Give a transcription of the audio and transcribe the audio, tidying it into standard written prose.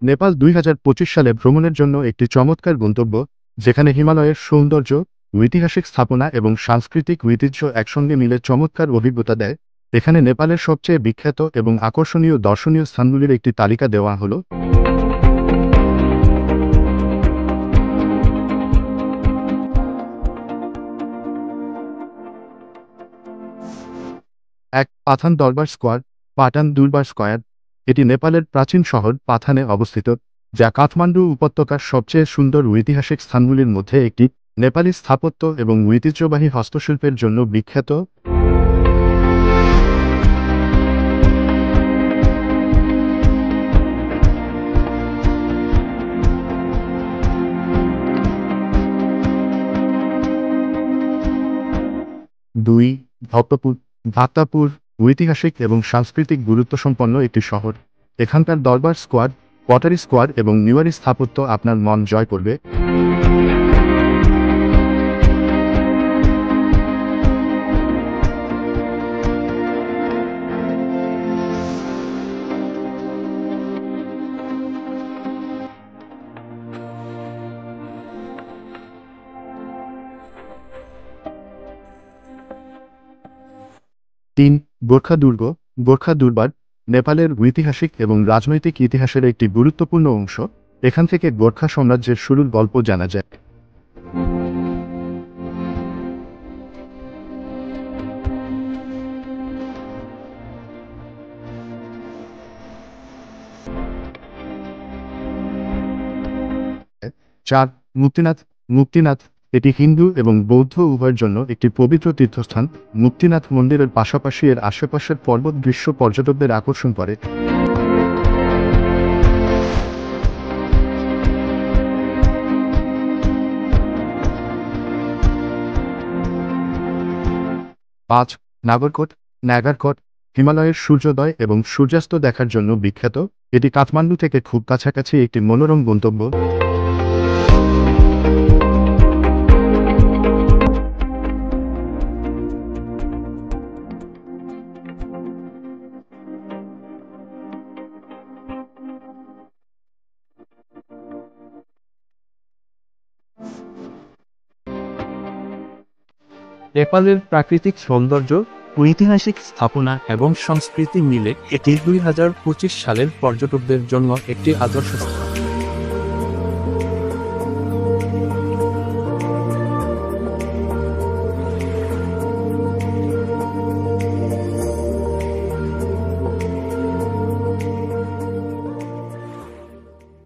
নেপাল 2025 সালে ভ্রমণের জন্য একটি চমৎকার গন্তব্য, যেখানে হিমালয়ের সৌন্দর্য, ঐতিহাসিক স্থাপনা এবং সাংস্কৃতিক ঐতিহ্য একসঙ্গে মিলে চমৎকার অভিজ্ঞতা দেয়। এখানে নেপালের সবচেয়ে বিখ্যাত এবং আকর্ষণীয় দর্শনীয় স্থানগুলির একটি তালিকা দেওয়া হলো। 1. পাথান দরবার স্কোয়ার। পাটান দুর্বার স্কয়ার। এটি নেপালের প্রাচীন শহর পাথানে অবস্থিত, যা কাঠমান্ডু উপত্যকার সবচেয়ে সুন্দর ঐতিহাসিক স্থানগুলির মধ্যে একটি। নেপালি স্থাপত্য এবং ঐতিহ্যবাহী হস্তশিল্পের জন্য বিখ্যাত। 2. ভক্তপুর। ভাক্তাপুর ঐতিহাসিক এবং সাংস্কৃতিক গুরুত্বসম্পন্ন একটি শহর। এখানকার দরবার স্কোয়ার, পটারি স্কোয়ার এবং নিওয়ারি স্থাপত্য আপনার মন জয় করবে। 3. গোর্খা দুর্গ। গোর্খা দুর্বার নেপালের ঐতিহাসিক এবং রাজনৈতিক ইতিহাসের একটি গুরুত্বপূর্ণ অংশ। এখান থেকে গোর্খা সাম্রাজ্যের শুরুর গল্প জানা যায়। 4. মুক্তিনাথ। মুক্তিনাথ এটি হিন্দু এবং বৌদ্ধ উভয়ের জন্য একটি পবিত্র তীর্থস্থান। মুক্তিনাথ মন্দিরের পাশাপাশি এর আশেপাশের পর্বত দৃশ্য পর্যটকদের আকর্ষণ করে। 5. নাগরকোট। নাগারকোট হিমালয়ের সূর্যোদয় এবং সূর্যাস্ত দেখার জন্য বিখ্যাত। এটি কাঠমান্ডু থেকে খুব কাছাকাছি একটি মনোরম গন্তব্য। 6. নেপালের প্রাকৃতিক সৌন্দর্য, ঐতিহাসিক স্থাপনা এবং সংস্কৃতি মিলে এটি 2025 সালের পর্যটকদের জন্য একটি আদর্শ স্থান।